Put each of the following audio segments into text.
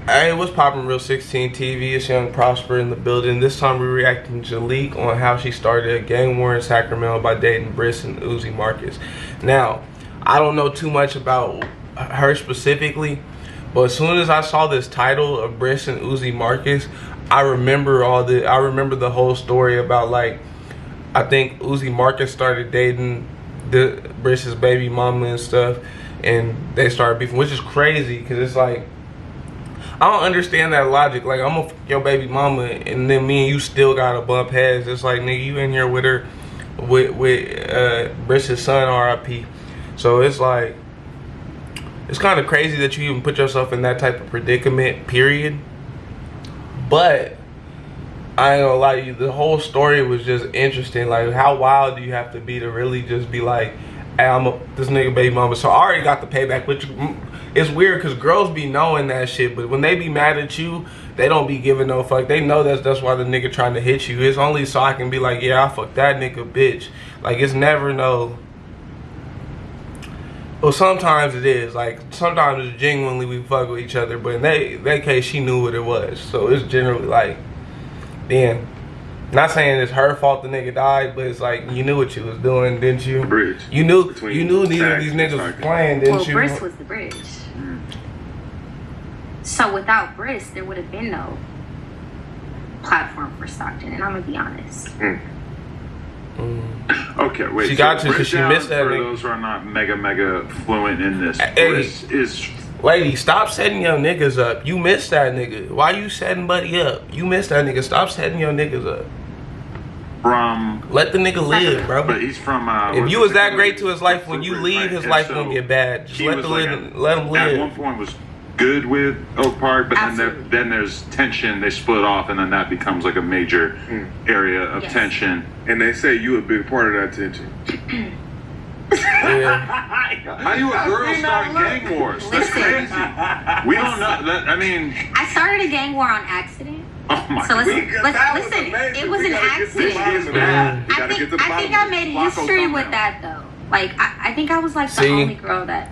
Hey, what's poppin', Real 16 TV? It's Young Prosper in the building. This time we're reacting to Jaleec on how she started a gang war in Sacramento by dating Bris and Uzzy Marcus. Now, I don't know too much about her specifically, but as soon as I saw this title of Bris and Uzzy Marcus, I remember the whole story about, like, I think Uzzy Marcus started dating the Bris's baby mama and stuff, and they started beefing, which is crazy because it's like, I don't understand that logic. Like, I'm gonna fuck your baby mama, and then me and you still gotta bump heads. It's like, nigga, you in here with her, with Bris's son, R.I.P. So it's like, it's kind of crazy that you even put yourself in that type of predicament, period. But I ain't gonna lie to you, the whole story was just interesting. Like, how wild do you have to be to really just be like, hey, this nigga baby mama. So I already got the payback, which it's weird because girls be knowing that shit, but when they be mad at you, they don't be giving no fuck. They know that's why the nigga trying to hit you. It's only so I can be like, yeah, I fuck that nigga, bitch. Like, it's never no. Well, sometimes it is. Like, sometimes it's genuinely we fuck with each other, but in that case, she knew what it was. So it's generally like, damn. Not saying it's her fault the nigga died, but it's like, you knew what you was doing, didn't you? The bridge. You knew neither of these niggas was playing, didn't you? Well, Bris was the bridge. So without Bris, there would have been no platform for Stockton, and I'm gonna be honest. Okay, wait. She got you because she missed that for nigga. those who are not mega fluent in this, Hey, Bris is... Lady, stop setting your niggas up. You missed that nigga. Why you setting buddy up? You missed that nigga. Stop setting your niggas up. From... Let the nigga live, bro. But he's from... if you was that great to his life, when you leave, his life gonna get bad. Just let him live. At one point was good with Oak Park, but then there's tension. They split off, and then that becomes like a major area of tension. And they say you a big part of that tension. Yeah. How you a girl start gang wars? That's crazy. We don't know. I mean, I started a gang war on accident. Oh my so God. Listen, it was an accident. I think I made history with that though. Like, I think I was like the only girl that.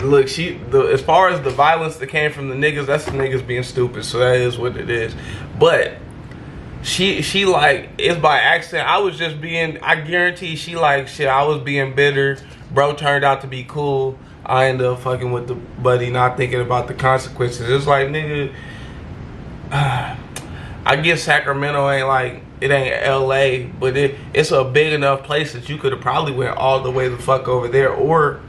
Look, as far as the violence that came from the niggas, that's the niggas being stupid. So that is what it is. But she like, it's by accident. I guarantee she like, shit, I was being bitter. Bro turned out to be cool. I ended up fucking with the buddy, not thinking about the consequences. It's like, nigga, I guess Sacramento ain't like, it ain't LA, but it's a big enough place that you could have probably went all the way the fuck over there, or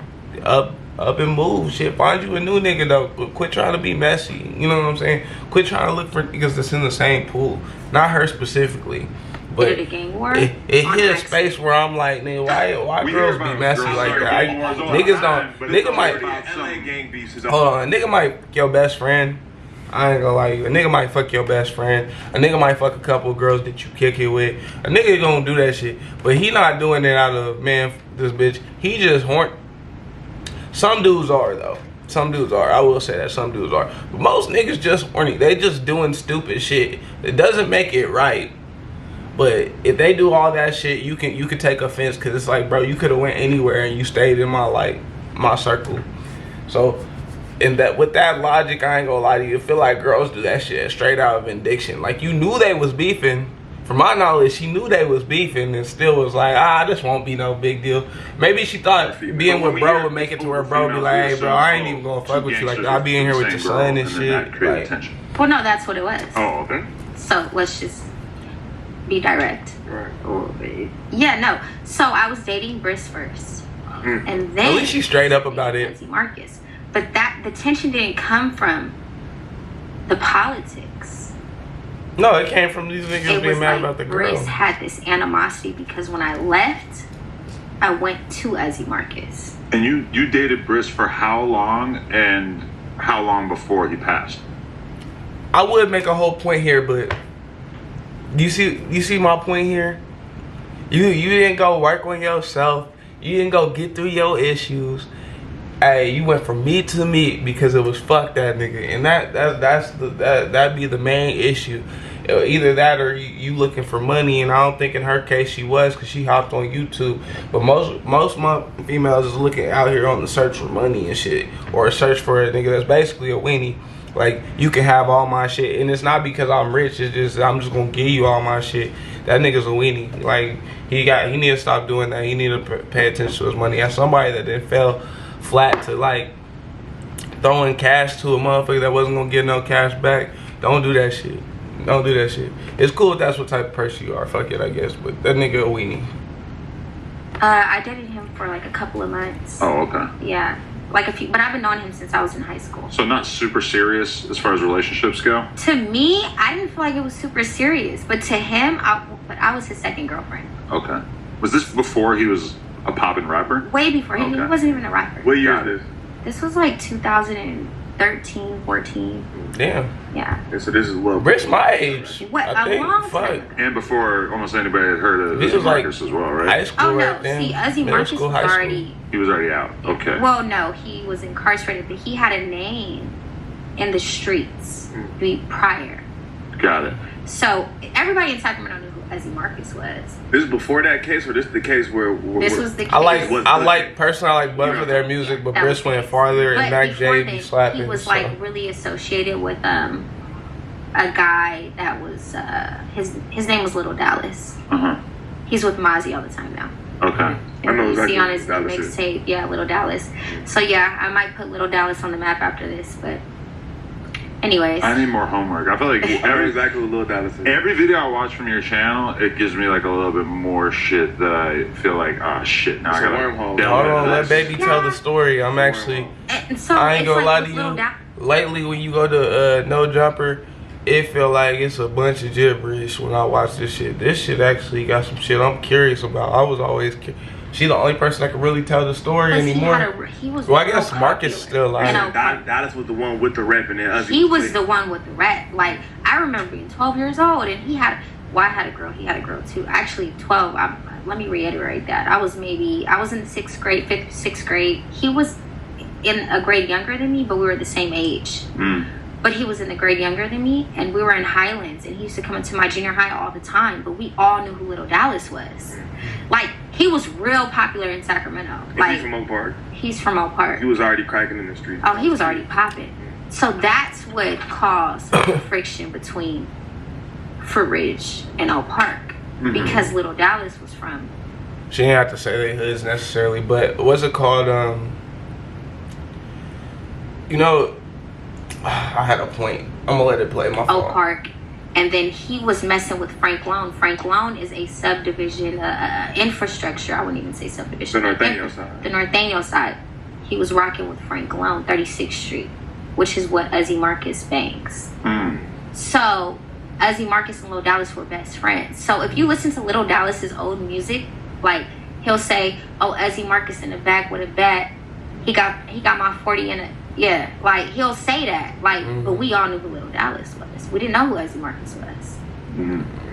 up and move. Shit, find you a new nigga though, but quit trying to be messy. You know what I'm saying? Quit trying to look for niggas that's in the same pool. Not her specifically, but it gang war? It hit a space where I'm like, nigga, why girls be messy like that? Niggas don't. Nigga might. Hold on, a nigga might fuck your best friend. I ain't gonna lie to you. A nigga might fuck your best friend. A nigga might fuck a couple of girls that you kick it with. A nigga gonna do that shit, but he not doing it out of, man, this bitch. He just horny. Some dudes are though. Some dudes are. I will say that some dudes are. But most niggas just horny. They just doing stupid shit. It doesn't make it right. But if they do all that shit, you can take offense, because it's like, bro, you could have went anywhere and you stayed in my circle. So, with that logic, I ain't gonna lie to you. I feel like girls do that shit straight out of addiction. Like, you knew they was beefing. From my knowledge, she knew they was beefing and still was like, this won't be no big deal. Maybe she thought being with bro would make it to where bro be like, hey, bro, I ain't even gonna fuck with you. Like, I'll be in here with your son and shit. Like, well, no, that's what it was. Oh, okay. So let's just be direct. Right. Yeah, no. So I was dating Bris first, and then at least she's straight up about it. Marcus, but the tension didn't come from the politics. No, it came from these niggas being mad about the girl. Bris had this animosity because when I left, I went to Uzzy Marcus. And you dated Bris for how long, and how long before he passed? I would make a whole point here, but you see my point here? You didn't go work on yourself. You didn't go get through your issues. Hey, you went from meat to meat because it was fuck that nigga, and that'd be the main issue. Either that or you looking for money, and I don't think in her case she was, because she hopped on YouTube. But most females is looking out here on the search for money and shit, or a search for a nigga that's basically a weenie. Like, you can have all my shit, and it's not because I'm rich. It's just I'm just gonna give you all my shit. That nigga's a weenie. Like, he need to stop doing that. He need to pay attention to his money. As somebody that then fell flat to like throwing cash to a motherfucker that wasn't gonna get no cash back, don't do that shit. Don't do that shit. It's cool if that's what type of person you are. Fuck it, I guess. But that nigga a weenie. I dated him for like a couple of months. Oh, okay. Yeah. Like a few, but I've been knowing him since I was in high school. So not super serious as far as relationships go? To me, I didn't feel like it was super serious. But to him, I was his second girlfriend. Okay. Was this before he was a poppin' rapper? Way before. He wasn't even a rapper. What year is this? This was like 2013, 14. Damn. Yeah. And so this is what? Rich my age. What, I think. a long Fuck. time. And before almost anybody had heard of This Uzzy was like Marcus as well, right? high school Oh, no. right then. See, Uzzy Middle Marcus school, was high school. already... He was already out. Okay. Well, no. He was incarcerated, but he had a name in the streets prior. Got it. So, everybody in Sacramento knew who Uzzy Marcus was. This is before that case, or this is the case where This was the case. I like personally, I like both of their music, but That Briss was went farther But and Mac before J then, be slapping. he was so. like really associated with a guy that was his name was Little Dallas. Uh-huh. He's with Mozzie all the time now. Okay. I know You exactly see on who his Dallas is. mixtape, yeah, Little Dallas. So yeah, I might put Little Dallas on the map after this, but anyways. I need more homework. I feel like I know exactly what Lil Dallas is. every video I watch from your channel, it gives me like a little bit more shit that I feel like, oh shit, now It's I a gotta wormhole. delve Hold into on, let this. baby tell the story. I'm actually, And so I ain't it's gonna like lie with to Little you. Lately, when you go to No Jumper, it feel like it's a bunch of gibberish when I watch this shit. This shit actually got some shit I'm curious about. I was always she the only person that can really tell the story anymore. He was Well, I guess real Marcus popular. still alive. You know, Dallas was the one with the rap, and then Uzzy he was played. the one with the rap. Like, I remember being 12 years old, and he had, well, I had a girl, he had a girl too. Actually, 12, let me reiterate that. I was in the 6th grade, 5th, 6th grade. He was in a grade younger than me, but we were the same age. But he was in a grade younger than me, and we were in Highlands, and he used to come into my junior high all the time, but we all knew who Little Dallas was. Like, he was real popular in Sacramento. And Like, he's from Oak Park. he's from Oak Park. He was already cracking in the street. Oh, he was already popping. So that's what caused friction between Ridge and Oak Park. Because Little Dallas was from. She didn't have to say they hoods necessarily, but what's it called? You know, I had a point. I'm gonna let it play. My fault. Oak Park. And then he was messing with Frank Lone. Frank Lone is a subdivision, infrastructure. I wouldn't even say subdivision. The Norteño side. The Norteño side. He was rocking with Frank Lone, 36th Street, which is what Uzzy Marcus bangs. So, Uzzy Marcus and Lil Dallas were best friends. So, if you listen to Little Dallas's old music, like, he'll say, oh, Uzzy Marcus in the back with a bat. He got my 40 in a... Yeah, like, he'll say that. Like, but we all knew who Little Dallas was. We didn't know who Uzzy Marcus was.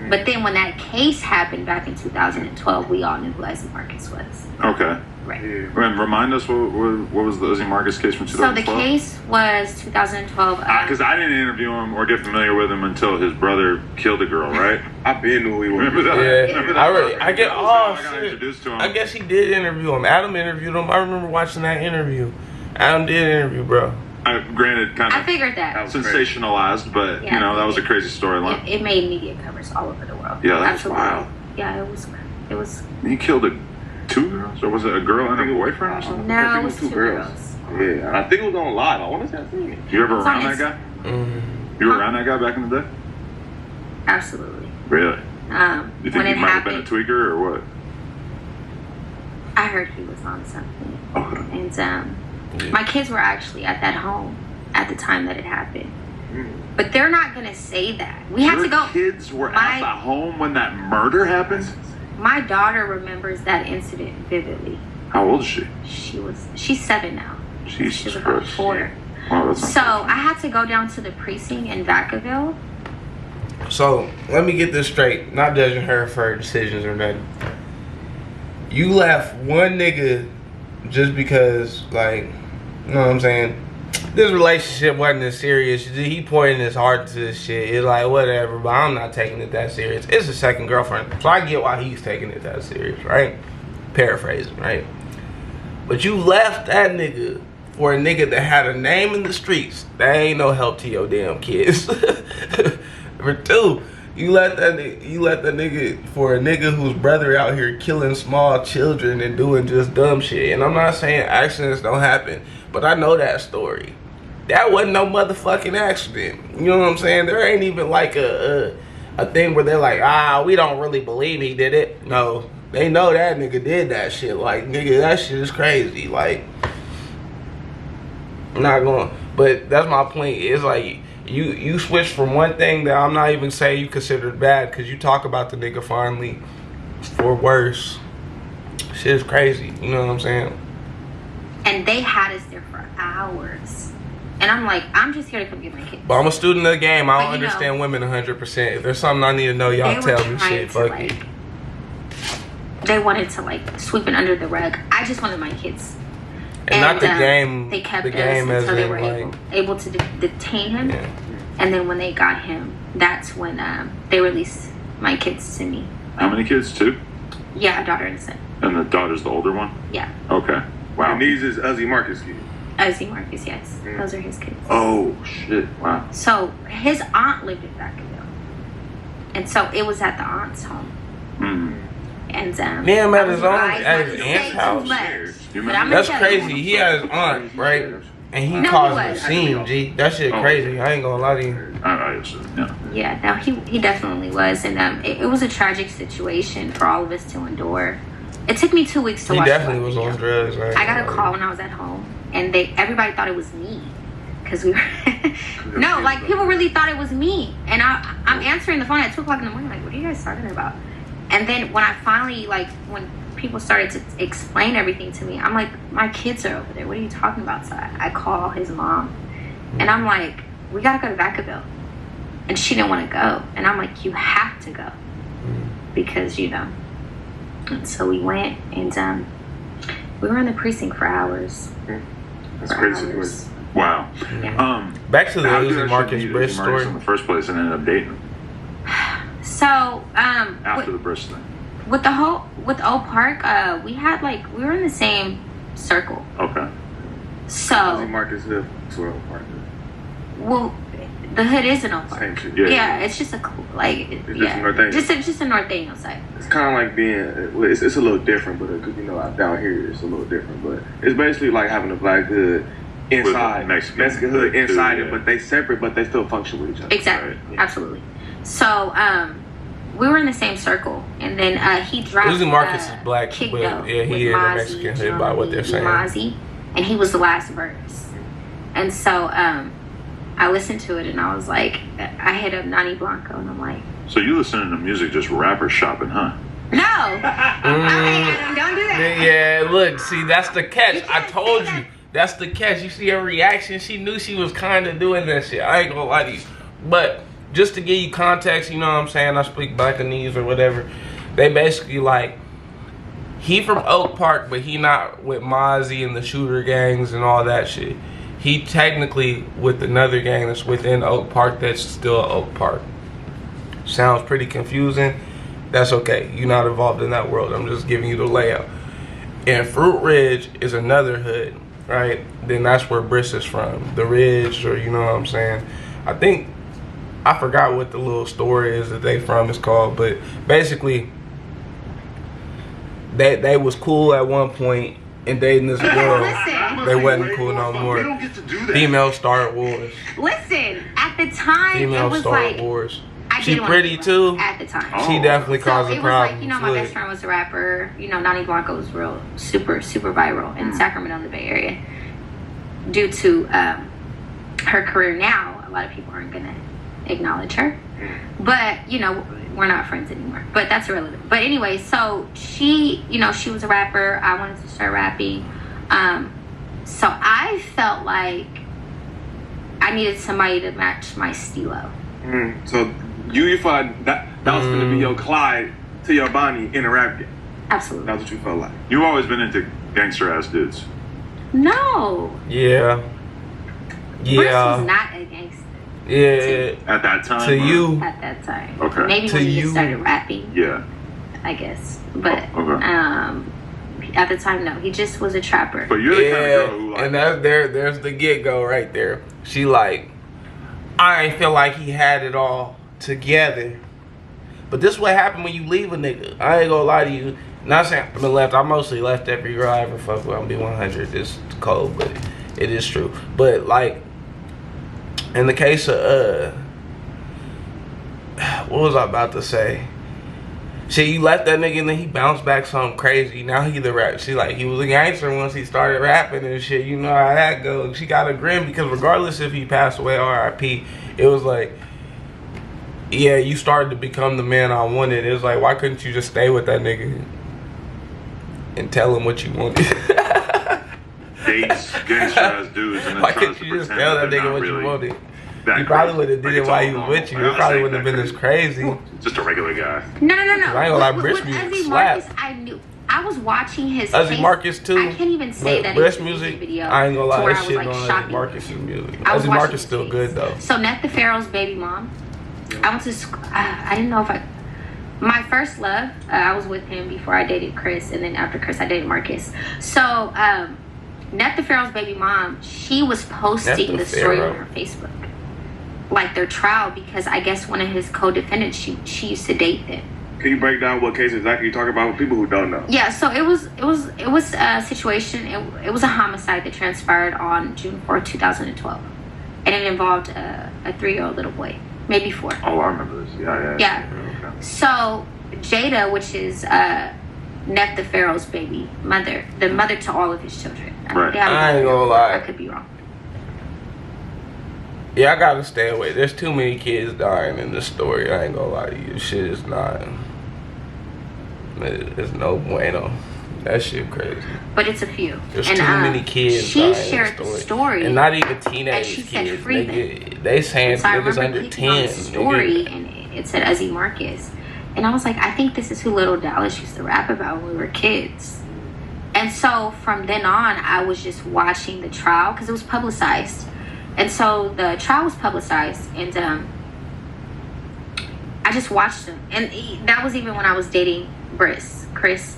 But then when that case happened back in 2012, we all knew who Uzzy Marcus was. Okay. Right. Yeah. And remind us what was the Uzzy Marcus case from 2012? So the case was 2012. Because I didn't interview him or get familiar with him until his brother killed a girl, right? I been knew who he was. Remember that? Yeah, Remember that? I get. That was Oh how I got shit! introduced to him. I guess he did interview him. Adam interviewed him. I remember watching that interview. Adam did interview, bro. Granted, kind I of figured that. sensationalized, but Yeah. you know that was a crazy storyline. It made media covers all over the world. Yeah, that's Absolutely. wild. Yeah, it was. He killed two girls, or was it a girl and a boyfriend or something? No, I it think was two girls. Yeah, I think it was on live. I want to say I seen it. You ever It's on around that guy? You were around that guy back in the day? Absolutely. Really? You When think it he might have been a happened, tweaker or what? I heard he was on something. Okay. And my kids were actually at that home at the time that it happened. But they're not gonna say that. We had Your to go. kids were at the home when that murder happened? My daughter remembers that incident vividly. How old is she? She's 7 now. Jesus She's about Christ. 4. Wow, that's So I had to go down to the precinct in Vacaville. So let me get this straight. Not judging her for her decisions or nothing. You left one nigga just because, like, you know what I'm saying? This relationship wasn't as serious. He poured in his heart to this shit. It's like, whatever, but I'm not taking it that serious. It's a second girlfriend. So I get why he's taking it that serious, right? Paraphrasing, right? But you left that nigga for a nigga that had a name in the streets, that ain't no help to your damn kids. For two, you let that nigga, for a nigga whose brother out here killing small children and doing just dumb shit. And I'm not saying accidents don't happen, but I know that story. That wasn't no motherfucking accident. You know what I'm saying? There ain't even like a thing where they're like, we don't really believe he did it. No, they know that nigga did that shit. Like, nigga, that shit is crazy. Like, I'm not going. But that's my point. It's like, you switch from one thing that I'm not even saying you considered bad, because you talk about the nigga finally for worse. Shit is crazy. You know what I'm saying? And they had us there for hours. And I'm like, I'm just here to come get my kids. But I'm a student of the game. I don't But, you understand know, women 100%. If there's something I need to know, y'all tell me shit. Fuck it. They wanted to like sweep it under the rug. I just wanted my kids. And not the game. They kept the game us as until they in, were like, able to detain him. Yeah. And then when they got him, that's when they released my kids to me. How many kids? 2? Yeah, a daughter and a son. And the daughter's the older one? Yeah. Okay. Wow. And these is Uzzy Marcus kids. Uzzy Marcus, yes. Those are his kids. Oh, shit. Wow. So his aunt lived in Vacaville. And so it was at the aunt's home. Mm. And Damn, at his own, I at wouldn't his say aunt's too house? much, You but I'm That's gonna tell you. crazy. He had his aunt, right? And he No, caused he a was. scene, G. That shit Oh. crazy. I ain't gonna lie to you. I assume, yeah. Yeah, no, he definitely was. And it was a tragic situation for all of us to endure. It took me 2 weeks to He watch definitely the was video. on drugs, right? I got a call when I was at home, and everybody thought it was me, because we were no, like people really thought it was me, and I'm answering the phone at 2 o'clock in the morning, like, what are you guys talking about? And then when I finally, like, when people started to explain everything to me, I'm like, my kids are over there. What are you talking about? So I call his mom, and I'm like, we gotta go to Vacaville, and she didn't want to go, and I'm like, you have to go, because you know. And so we went, and we were in the precinct for hours. That's For crazy. hours. Wow. Yeah. Back to the How did Uzi you Marcus actually meet Briss Uzi Marcus story. in the first place and ended up dating him So after the Briss thing? with Oak Park, we were in the same circle. Okay. Uzzy So Marcus Hood. Swirl Park. well, the hood is in Oak Park. Same shit. Yeah. Yeah, it's just a North Daniel. just a North Daniel site. It's kind of like being, well, it's a little different, but because you know down here it's a little different, but it's basically like having a black hood inside, Mexican hood hood inside too, it, yeah. but they separate, but they still function with each other. Exactly, Right. Yeah. absolutely. So we were in the same circle, and then he dropped. Uzi Marcus is black, Kick but Go yeah, he with is a Mozzie, Mexican hood by what they're saying. Mozzie, and he was the last verse, and so I listened to it, and I was like, I hit up Nani Blanco, and I'm like, So you listening to music just rapper shopping, huh? no, okay, Adam, don't do that. Yeah, look, see, that's the catch. I told you. That's the catch. You see her reaction? She knew she was kind of doing that shit. I ain't gonna lie to you. But just to give you context, you know what I'm saying? I speak Blackanese or whatever. They basically like, he from Oak Park, but he not with Mozzie and the shooter gangs and all that shit. He technically with another gang that's within Oak Park that's still Oak Park. Sounds pretty confusing. That's okay. You're not involved in that world. I'm just giving you the layout. And Fruit Ridge is another hood, right? Then that's where Briss is from. The Ridge, or you know what I'm saying? I forgot what the little story is that they from is called, but basically they was cool at one point and dating this girl. Listen. They wasn't cool no more. We don't get to do that. Female Star Wars. Listen, at the time, it Female was Star like, Wars. I She did want pretty to too. at the time. Oh. She definitely So caused it a was problem. like, you know, my best friend was a rapper. You know, Nani Blanco was real, super viral in Sacramento, in the Bay Area. Due to her career now, a lot of people aren't gonna acknowledge her. But, you know, we're not friends anymore. But that's irrelevant. But anyway, so she, you know, she was a rapper. I wanted to start rapping. So I felt like I needed somebody to match my stilo. So you felt like that was going to be your Clyde to your Bonnie in a rap game. Absolutely. That's what you felt like. You've always been into gangster ass dudes. No. Yeah. Briss was Yeah. not a gangster Yeah. At that time? To or- you. at that time. Okay. Maybe To when he you. just started rapping, Yeah. I guess. But Oh, okay. At the time, no. He just was a trapper. But you're the kind of girl who like. And there's the get-go right there. She like, I ain't feel like he had it all together. But this is what happened when you leave a nigga. I ain't gonna lie to you. Not saying I've been left. I mostly left every girl I ever fucked with. I'm be 100. It's cold, but it is true. But like, in the case of what was I about to say? Shit, you left that nigga and then he bounced back something crazy. Now he the rap. She like, he was a gangster once he started rapping and shit. You know how that goes. She got a grin because regardless if he passed away, R.I.P., it was like, yeah, you started to become the man I wanted. It was like, why couldn't you just stay with that nigga and tell him what you wanted? Dates gangster ass dudes and then Why tries couldn't to you just pretend tell that that they're nigga not what you really wanted? that You probably crazy. would have did Like, it it's while all he was normal. with you. Like, It I'm probably saying wouldn't have that been as crazy. Just a regular guy. No. I ain't gonna lie, Briss With music Uzzy slap. Marcus, I knew. I was watching his Uzzy face. Marcus too. I can't even say but that Briss it's a music, video. I ain't gonna lie, to where that I was, shit like, on Uzzy shocking. Marcus's music. I was Uzzy watching Marcus his still face. good though. So Net the Pharaoh's baby mom. I went to school. I didn't know if I. My first love, I was with him before I dated Chris, and then after Chris, I dated Marcus. So, Net the Pharaoh's baby mom, she was posting the story on her Facebook, like their trial, because I guess one of his co-defendants, she used to date them. Can you break down what case exactly you're talking about for people who don't know? Yeah, so it was a situation. It was a homicide that transpired on June 4th, 2012, and it involved a 3-year-old little boy, maybe 4. Oh, I remember this. Yeah. Yeah. So Jada, which is Net the Pharaoh's baby mother, the mother to all of his children. Right. I ain't gonna lie. I could be wrong. Yeah, I gotta stay away. There's too many kids dying in this story. I ain't gonna lie to you. Shit is not. It's no bueno. That shit crazy. But it's a few. There's and, too many kids. She dying shared in the story. story, and not even and teenage she said kids. free them. They saying So I niggas remember under clicking on 10. the story, nigga. and it said Uzzy Marcus, and I was like, I think this is who Little Dallas used to rap about when we were kids. And so from then on, I was just watching the trial because it was publicized, and so the trial was publicized, and I just watched him, and that was even when I was dating Chris.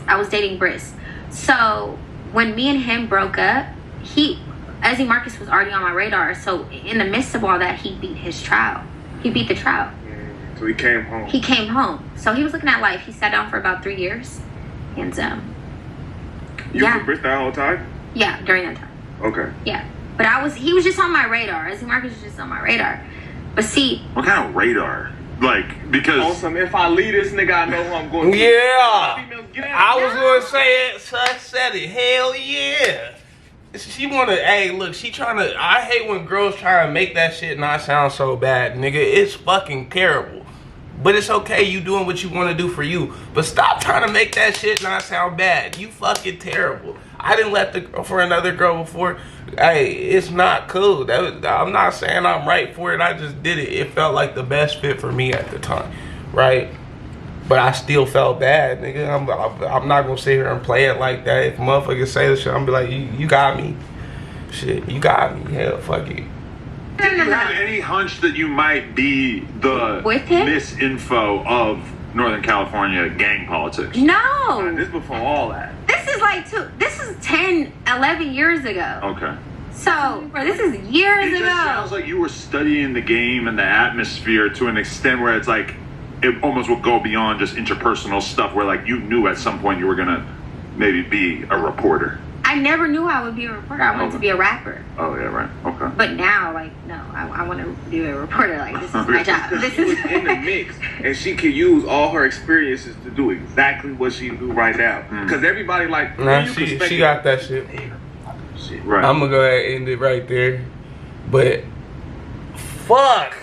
I was dating Bris. So when me and him broke up, Uzzy Marcus was already on my radar. So in the midst of all that, he beat his trial. He beat the trial. So he came home. He came home. So he was looking at life. He sat down for about 3 years, and You were with Briss that whole time? yeah, during that time. Okay. Yeah, but he was just on my radar. Uzzy Marcus was just on my radar. But see, What kind of radar? Like, because Awesome. If I leave this nigga, I know who I'm going to. Yeah. Females, get out. I was gonna say it, so I said it. Hell yeah. She wanna, hey, look, she trying to, I hate when girls try to make that shit not sound so bad, nigga. It's fucking terrible. But it's okay, you doing what you wanna do for you. But stop trying to make that shit not sound bad. You fucking terrible. I didn't left the girl for another girl before. Hey, it's not cool. I'm not saying I'm right for it. I just did it. It felt like the best fit for me at the time, right? But I still felt bad, nigga. I'm not gonna sit here and play it like that. If motherfuckers say this shit, I'm be like, you got me. Shit, you got me. Hell, fuck it. did you have any hunch that you might be the With him? misinfo of Northern California gang politics? no, This before all that. this is 10, 11 years ago. Okay. So, bro, this is years It ago. just sounds like you were studying the game and the atmosphere to an extent where it's like it almost will go beyond just interpersonal stuff where like you knew at some point you were gonna maybe be a reporter. I never knew I would be a reporter. I wanted to be a rapper. Oh yeah, right. Okay. But now, like, no, I want to be a reporter. Like, this is my job. This She was is in the mix, and she could use all her experiences to do exactly what she do right now. Because everybody like, Nah, you can she got that shit. shit. Right. I'm gonna go ahead and end it right there. But fuck.